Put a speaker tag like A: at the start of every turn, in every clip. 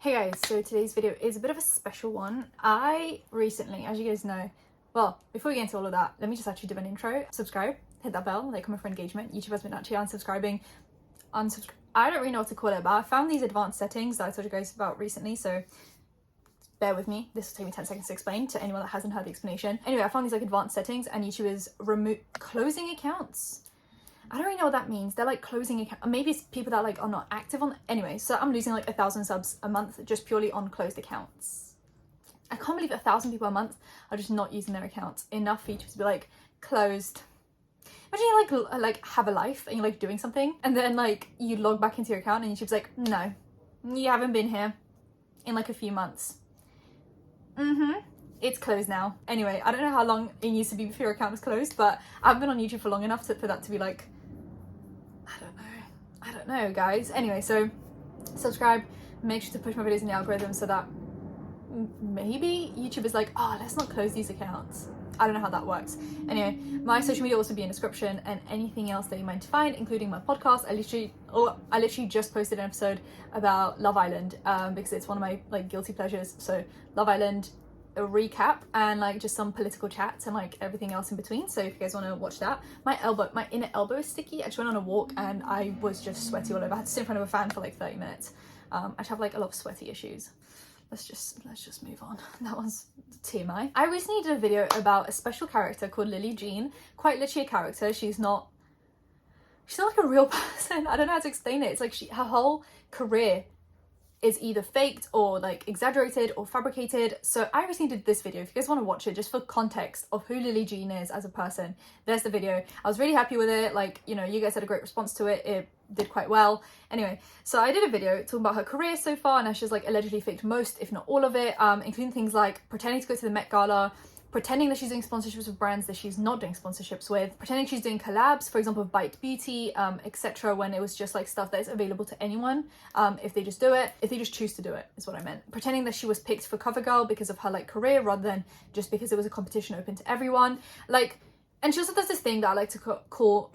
A: Hey guys, so today's video is a bit of a special one. I recently, as you guys know, well, before we get into all of that, let me just actually do an intro. Subscribe, hit that bell, like, comment for engagement. YouTube has been actually unsubscribing. I don't really know what to call it, but I found these advanced settings that I told you guys about recently, so bear with me. This will take me 10 seconds to explain to anyone that hasn't heard the explanation. Anyway, I found these like advanced settings and YouTube is closing accounts. I don't really know what that means. They're like closing account. Maybe it's people that like are not active on. Anyway, so I'm losing like 1,000 subs a month just purely on closed accounts. I can't believe 1,000 people a month are just not using their accounts. Enough features to be like closed. Imagine you like have a life and you're like doing something and then like you log back into your account and YouTube's like, no, you haven't been here in like a few months. It's closed now. Anyway, I don't know how long it used to be before your account was closed, but I've been on YouTube for long enough for that to be like, I don't know, guys. Anyway, so subscribe, make sure to push my videos in the algorithm so that maybe YouTube is like, oh, let's not close these accounts. I don't know how that works. Anyway, my social media will also be in the description and anything else that you might find, including my podcast. I literally just posted an episode about Love Island because it's one of my like guilty pleasures. So Love Island, a recap and like just some political chats and like everything else in between. So if you guys want to watch that, my inner elbow is sticky. I just went on a walk and I was just sweaty all over. I had to sit in front of a fan for like 30 minutes. I just have like a lot of sweaty issues. Let's just move on. That one's TMI. I recently did a video about a special character called Lillee Jean. Quite literally a character. She's not like a real person. I don't know how to explain it. It's like her whole career is either faked or like exaggerated or fabricated. So I recently did this video. If you guys want to watch it just for context of who Lillee Jean is as a person, there's the video. I was really happy with it. Like, you know, you guys had a great response to it. It did quite well. Anyway, so I did a video talking about her career so far and how she's like allegedly faked most, if not all of it, including things like pretending to go to the Met Gala, pretending that she's doing sponsorships with brands that she's not doing sponsorships with, pretending she's doing collabs, for example, with Bite Beauty, etc., when it was just like stuff that is available to anyone if they just do it, if they just choose to do it, is what I meant. Pretending that she was picked for CoverGirl because of her like career rather than just because it was a competition open to everyone. Like, and she also does this thing that I like to call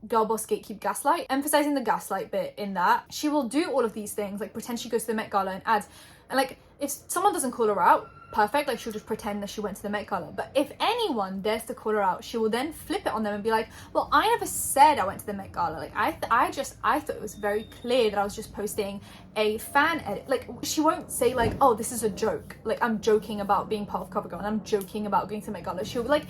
A: girl boss gatekeep gaslight, emphasizing the gaslight bit in that she will do all of these things, like pretend she goes to the Met Gala and ads, and like if someone doesn't call her out, perfect, like she'll just pretend that she went to the Met Gala. But if anyone dares to call her out, she will then flip it on them and be like, well, I never said I went to the Met Gala. Like I thought it was very clear that I was just posting a fan edit. Like she won't say like, oh, this is a joke, like I'm joking about being part of CoverGirl and I'm joking about going to the Met Gala. She'll be like,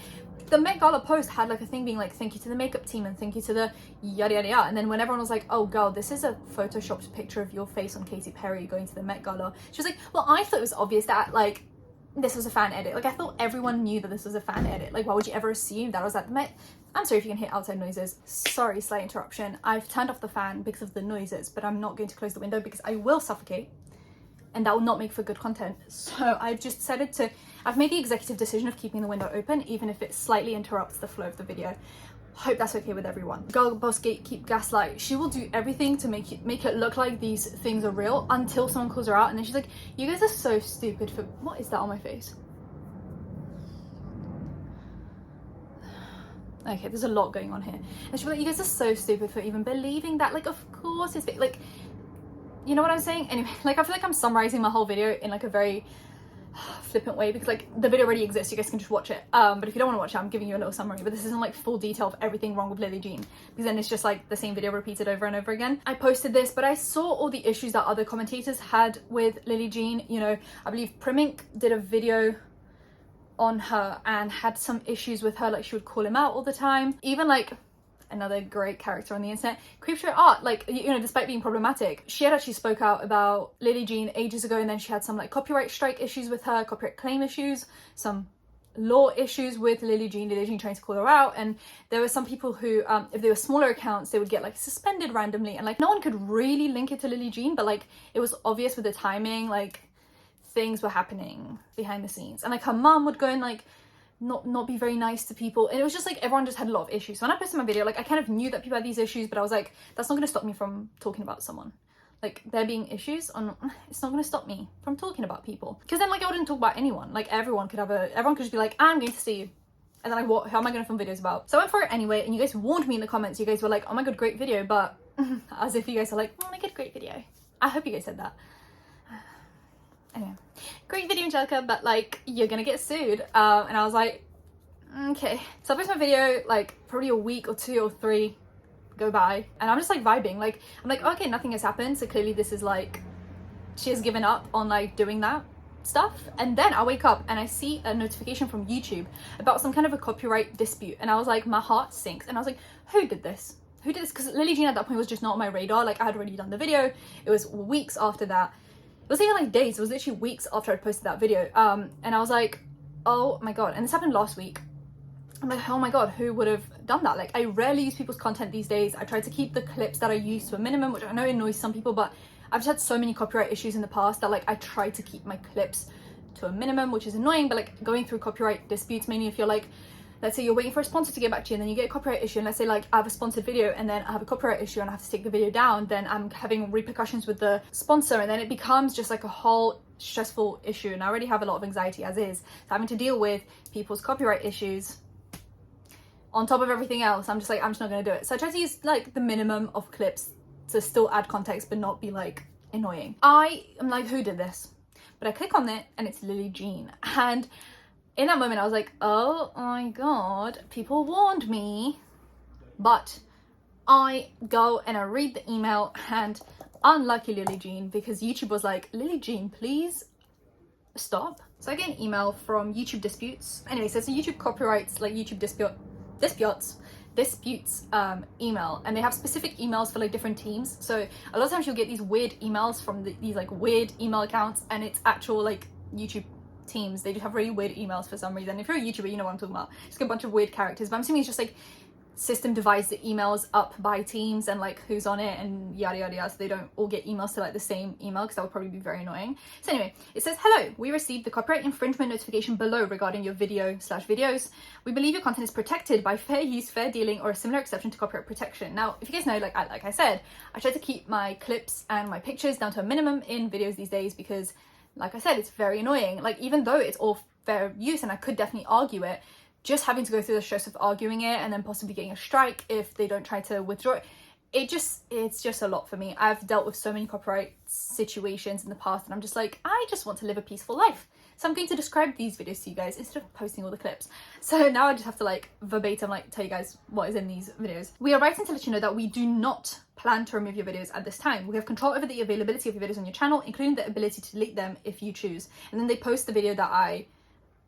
A: the Met Gala post had like a thing being like, thank you to the makeup team and thank you to the yada yada yada. And then when everyone was like, oh girl, this is a photoshopped picture of your face on Katy Perry going to the Met Gala, she was like, well, I thought it was obvious that like this was a fan edit. Like I thought everyone knew that this was a fan edit. Like why would you ever assume that I was at the Met? I'm sorry if you can hear outside noises. Sorry, slight interruption. I've turned off the fan because of the noises, but I'm not going to close the window because I will suffocate and that will not make for good content. So I've just decided I've made the executive decision of keeping the window open even if it slightly interrupts the flow of the video. Hope that's okay with everyone. Girl boss gatekeep gaslight. She will do everything to make it look like these things are real until someone calls her out and then she's like, you guys are so stupid for, what is that on my face? Okay, there's a lot going on here. And she'll be like, you guys are so stupid for even believing that. Like, of course it's fake. Like, you know what I'm saying? Anyway, like I feel like I'm summarizing my whole video in like a very flippant way because like the video already exists, you guys can just watch it, but if you don't want to watch it, I'm giving you a little summary, but this isn't like full detail of everything wrong with Lillee Jean because then it's just like the same video repeated over and over again. I posted this, but I saw all the issues that other commentators had with Lillee Jean. You know, I believe Primink did a video on her and had some issues with her, like she would call him out all the time. Even like another great character on the internet, Creepshow Art, like, you know, despite being problematic, she had actually spoke out about Lillee Jean ages ago and then she had some like copyright strike issues with her, copyright claim issues, some law issues with Lillee Jean trying to call her out. And there were some people who if they were smaller accounts, they would get like suspended randomly and like no one could really link it to Lillee Jean, but like it was obvious with the timing, like things were happening behind the scenes. And like her mum would go and like not be very nice to people, and it was just like everyone just had a lot of issues. So when I posted my video, like I kind of knew that people had these issues, but I was like, that's not going to stop me from talking about someone. Like there being issues on, it's not going to stop me from talking about people, because then like I wouldn't talk about anyone. Like everyone could just be like, I'm going to see you, and then like what, who am I going to film videos about? So I went for it anyway, and you guys warned me in the comments. You guys were like, oh my god, great video, but as if you guys are like, oh my god, great video. I hope you guys said that. your video, Angelika, but like you're gonna get sued. And I was like, okay. So I posted my video, like probably a week or 2 or 3 go by, and I'm just like vibing. Like I'm like, okay, nothing has happened, so clearly this is like, she has given up on like doing that stuff. And then I wake up and I see a notification from YouTube about some kind of a copyright dispute, and I was like, my heart sinks, and I was like, who did this? Who did this? Because Lillee Jean at that point was just not on my radar. Like I had already done the video. It was weeks after that. It wasn't even like days, it was literally weeks after I posted that video. And I was like, oh my god. And this happened last week. I'm like, oh my god, who would have done that? Like I rarely use people's content these days. I try to keep the clips that I use to a minimum, which I know annoys some people, but I've just had so many copyright issues in the past that like I try to keep my clips to a minimum, which is annoying. But like going through copyright disputes, mainly if you're like, let's say you're waiting for a sponsor to get back to you and then you get a copyright issue, and let's say like I have a sponsored video and then I have a copyright issue and I have to take the video down, then I'm having repercussions with the sponsor, and then it becomes just like a whole stressful issue. And I already have a lot of anxiety as is, so having to deal with people's copyright issues on top of everything else, I'm just like, I'm just not gonna do it. So I try to use like the minimum of clips to still add context but not be like annoying. I am like, who did this? But I click on it and it's Lillee Jean, and in that moment I was like, oh my god, people warned me. But I go and I read the email, and unlucky Lillee Jean, because YouTube was like, Lillee Jean, please stop. So I get an email from YouTube disputes. Anyway, so it's a YouTube copyrights, like YouTube disputes email, and they have specific emails for like different teams. So a lot of times you'll get these weird emails from these like weird email accounts, and it's actual like YouTube teams. They just have really weird emails for some reason. If you're a YouTuber, you know what I'm talking about. Just get a bunch of weird characters, but I'm assuming it's just like system divides the emails up by teams and like who's on it and yada yada yada, so they don't all get emails to like the same email, because that would probably be very annoying. So anyway, it says, hello, we received the copyright infringement notification below regarding your video/videos. We believe your content is protected by fair use, fair dealing, or a similar exception to copyright protection. Now, if you guys know, like I said, I try to keep my clips and my pictures down to a minimum in videos these days, because like I said, it's very annoying. Like even though it's all fair use and I could definitely argue it, just having to go through the stress of arguing it and then possibly getting a strike if they don't try to withdraw it, it's just a lot for me. I've dealt with so many copyright situations in the past, and I'm just like, I just want to live a peaceful life. So I'm going to describe these videos to you guys instead of posting all the clips. So now I just have to like verbatim like tell you guys what is in these videos. We are writing to let you know that we do not plan to remove your videos at this time. We have control over the availability of your videos on your channel, including the ability to delete them if you choose. And then they post the video that I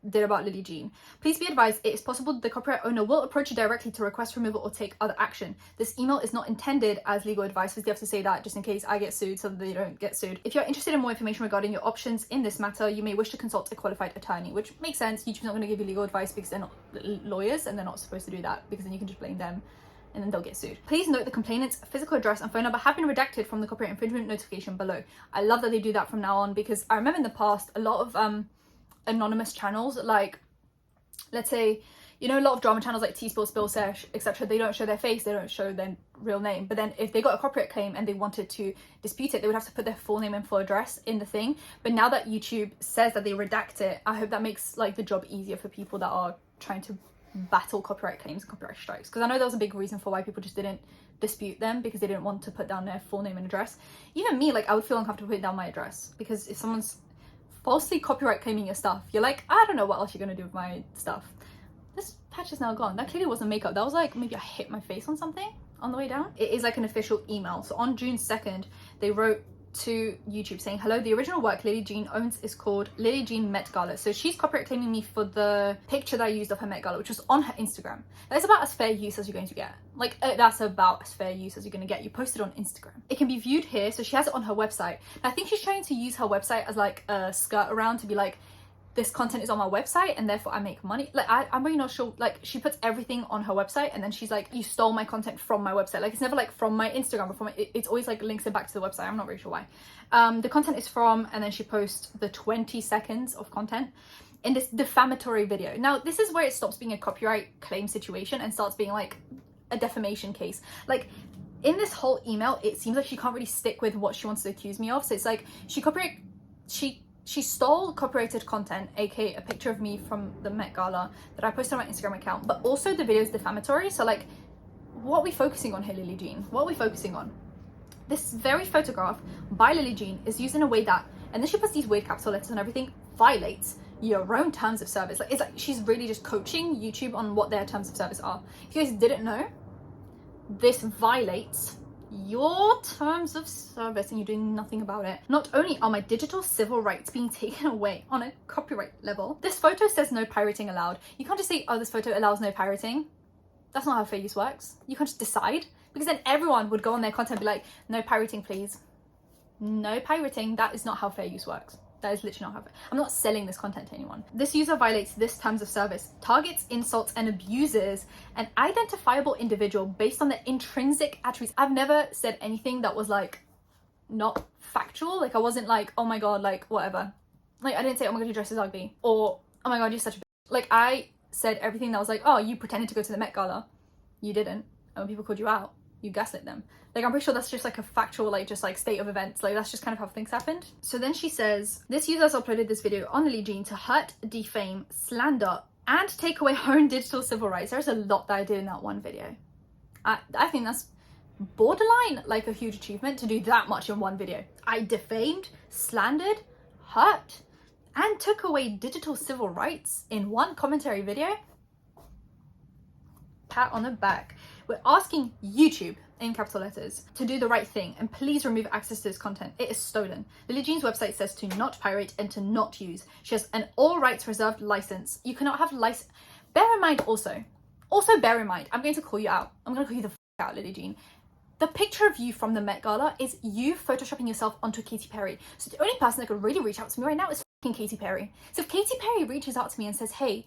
A: did about Lillee Jean. Please be advised, it is possible that the copyright owner will approach you directly to request removal or take other action. This email is not intended as legal advice. We have to say that just in case I get sued so that they don't get sued. If you're interested in more information regarding your options in this matter, you may wish to consult a qualified attorney, which makes sense. YouTube's not going to give you legal advice because they're not lawyers and they're not supposed to do that, because then you can just blame them and then they'll get sued. Please note the complainant's physical address and phone number have been redacted from the copyright infringement notification below. I love that they do that from now on, because I remember in the past a lot of anonymous channels, like let's say, you know, a lot of drama channels like T-Spill, Spill Sesh, etc., they don't show their face, they don't show their real name, but then if they got a copyright claim and they wanted to dispute it, they would have to put their full name and full address in the thing. But now that YouTube says that they redact it, I hope that makes like the job easier for people that are trying to battle copyright claims and copyright strikes, because I know that was a big reason for why people just didn't dispute them, because they didn't want to put down their full name and address. Even me, like I would feel uncomfortable putting down my address, because if someone's falsely copyright claiming your stuff, you're like, I don't know what else you're gonna do with my stuff. This patch is now gone. That clearly wasn't makeup. That was like, maybe I hit my face on something on the way down. It is like an official email. So on June 2nd, they wrote to YouTube saying, hello, the original work Lillee Jean owns is called Lillee Jean Met Gala. So she's copyright claiming me for the picture that I used of her Met Gala, which was on her Instagram. That's about as fair use as you're going to get. Like that's about as fair use as you're going to get. You posted on Instagram. It can be viewed here. So she has it on her website. And I think she's trying to use her website as like a skirt around to be like, this content is on my website and therefore I make money. Like I'm really not sure. Like she puts everything on her website and then she's like, you stole my content from my website. Like it's never like from my Instagram or from it's always like links it back to the website. I'm not really sure why. The content is from, and then she posts the 20 seconds of content in this defamatory video. Now this is where it stops being a copyright claim situation and starts being like a defamation case. Like in this whole email, it seems like she can't really stick with what she wants to accuse me of. So it's like she stole copyrighted content, aka a picture of me from the Met Gala that I posted on my Instagram account, but also the video is defamatory. So like, what are we focusing on here, Lillee Jean? What are we focusing on? This very photograph by Lillee Jean is used in a way that, and then she puts these weird capital letters and everything, violates your own terms of service. Like, it's like she's really just coaching YouTube on what their terms of service are. If you guys didn't know, this violates your terms of service and you're doing nothing about it. Not only are my digital civil rights being taken away on a copyright level, this photo says no pirating allowed. You can't just say, oh, this photo allows no pirating. That's not how fair use works. You can't just decide, because then everyone would go on their content and be like, no pirating, please. No pirating. That is not how fair use works. That is literally not how fair. I'm not selling this content to anyone. This user violates this terms of service, targets, insults, and abuses an identifiable individual based on their intrinsic attributes. I've never said anything that was like not factual. Like, I wasn't like, oh my god, like whatever. Like, I didn't say, oh my god, your dress is ugly, or oh my god, you're such a bitch. Like, I said everything that was like, oh, you pretended to go to the Met Gala. You didn't. And when people called you out, you gaslit them. Like, I'm pretty sure that's just like a factual, like, just like state of events. Like, that's just kind of how things happened. So then she says, this user has uploaded this video on Lillee Jean to hurt, defame, slander, and take away her own digital civil rights. There's a lot that I did in that one video. I think that's borderline like a huge achievement to do that much in one video. I defamed, slandered, hurt, and took away digital civil rights in one commentary video. Pat on the back. We're asking YouTube, in capital letters, to do the right thing and please remove access to this content. It is stolen. Lillee Jean's website says to not pirate and to not use. She has an all rights reserved license. You cannot have license. Bear in mind also bear in mind, I'm going to call you out. I'm going to call you the out, Lillee Jean. The picture of you from the Met Gala is you photoshopping yourself onto Katy Perry. So the only person that could really reach out to me right now is fucking Katy Perry. So if Katy Perry reaches out to me and says, hey,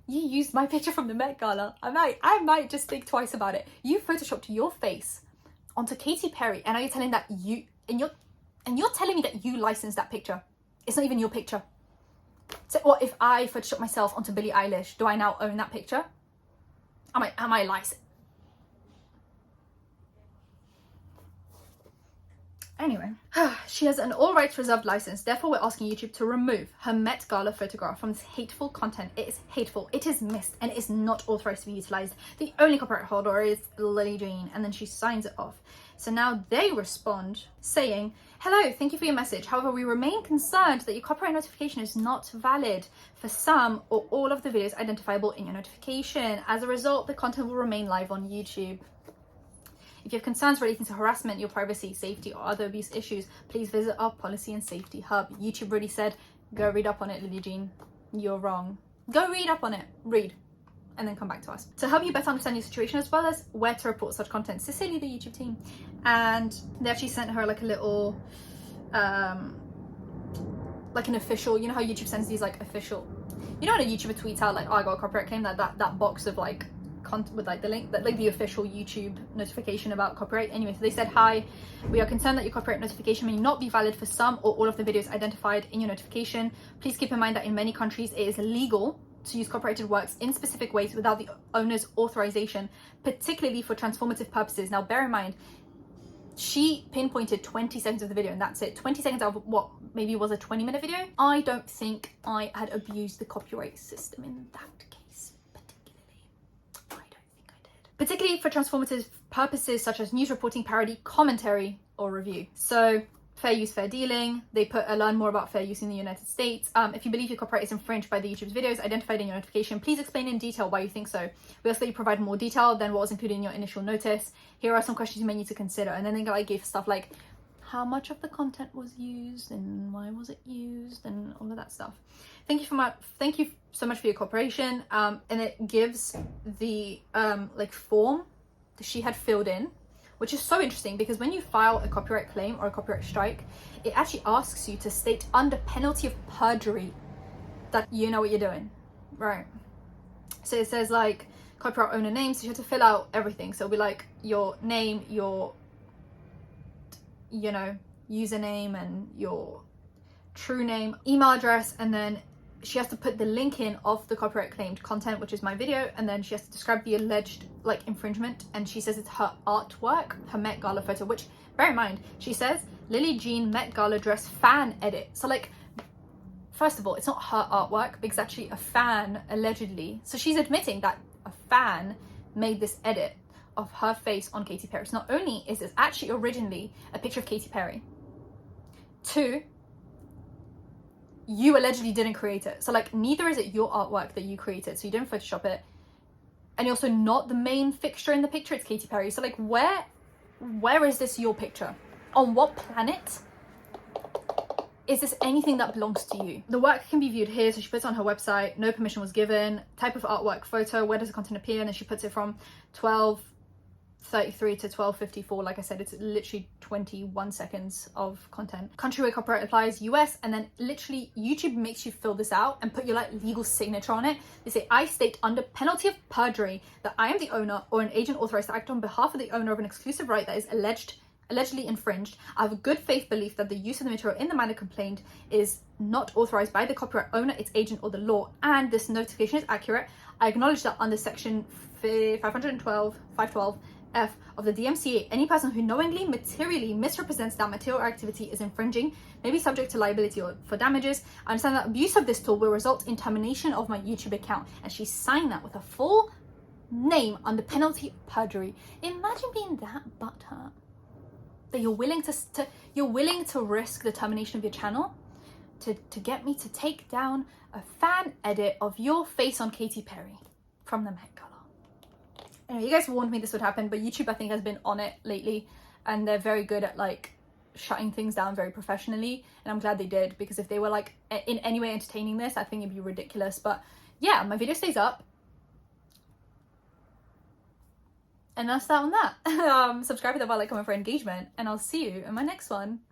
A: you used my picture from the Met Gala, I might just think twice about it. You photoshopped your face onto Katy Perry, and now you're telling that you're telling me that you licensed that picture. It's not even your picture. So what if I photoshopped myself onto Billie Eilish? Do I now own that picture? Am I licensed? Anyway, she has an all rights reserved license. Therefore, we're asking YouTube to remove her Met Gala photograph from this hateful content. It is hateful. It is missed and it is not authorized to be utilized. The only copyright holder is Lillee Jean, and then she signs it off. So now they respond saying, hello, thank you for your message. However, we remain concerned that your copyright notification is not valid for some or all of the videos identifiable in your notification. As a result, the content will remain live on YouTube. If you have concerns relating to harassment, your privacy, safety, or other abuse issues, please visit our policy and safety hub. YouTube really said, go read up on it, Lillee Jean. You're wrong. Go read up on it. Read. And then come back to us. To help you better understand your situation, as well as where to report such content, sincerely, the YouTube team. And they actually sent her like a little, like an official, you know how YouTube sends these like official, you know when a YouTuber tweets out like, oh, I got a copyright claim, that box of like, with like the link, that like the official YouTube notification about copyright. Anyway, so they said, hi, we are concerned that your copyright notification may not be valid for some or all of the videos identified in your notification. Please keep in mind that in many countries it is illegal to use copyrighted works in specific ways without the owner's authorization, particularly for transformative purposes. Now bear in mind, she pinpointed 20 seconds of the video and that's it. 20 seconds out of what maybe was a 20-minute video. I don't think I had abused the copyright system in that case. Particularly for transformative purposes such as news reporting, parody, commentary, or review. So, fair use, fair dealing. They put learn more about fair use in the United States. If you believe your copyright is infringed by the YouTube's videos identified in your notification, please explain in detail why you think so. We ask that you provide more detail than what was included in your initial notice. Here are some questions you may need to consider. And then they like give stuff like how much of the content was used and why was it used and all of that stuff. Thank you so much for your cooperation. And it gives the like form that she had filled in, which is so interesting because when you file a copyright claim or a copyright strike, it actually asks you to state under penalty of perjury that you know what you're doing, right? So it says like copyright owner name, so you have to fill out everything. So it'll be like your name, your, you know, username and your true name, email address, and then she has to put the link in of the copyright claimed content, which is my video, and then she has to describe the alleged like infringement, and she says it's her artwork, her Met Gala photo, which bear in mind, she says Lillee Jean Met Gala dress fan edit. So like, first of all, it's not her artwork because actually a fan allegedly, so she's admitting that a fan made this edit of her face on Katy Perry. So not only is this actually originally a picture of Katy Perry, two, you allegedly didn't create it. So like, neither is it your artwork that you created, so you didn't Photoshop it, and you're also not the main fixture in the picture. It's Katy Perry. So like, where is this your picture? On what planet is this anything that belongs to you? The work can be viewed here. So she puts it on her website. No permission was given. Type of artwork, photo. Where does the content appear? And then she puts it from 12:33 to 12:54. Like I said, it's literally 21 seconds of content. Country where copyright applies, US, and then literally YouTube makes you fill this out and put your like legal signature on it. They say, I state under penalty of perjury that I am the owner or an agent authorized to act on behalf of the owner of an exclusive right that is allegedly infringed. I have a good faith belief that the use of the material in the manner complained is not authorized by the copyright owner, its agent, or the law, and this notification is accurate. I acknowledge that under section 512 F of the DMCA, any person who knowingly, materially misrepresents that material or activity is infringing may be subject to liability or for damages. I understand that abuse of this tool will result in termination of my YouTube account. And she signed that with a full name under penalty of perjury. Imagine being that butthurt that you're willing to risk the termination of your channel to get me to take down a fan edit of your face on Katy Perry from the Met Gala. Anyway, you guys warned me this would happen, but YouTube I think has been on it lately, and they're very good at like shutting things down very professionally, and I'm glad they did, because if they were like in any way entertaining this, I think it'd be ridiculous. But yeah, my video stays up. And that's that on that. Subscribe to the bell, like, comment for engagement, and I'll see you in my next one.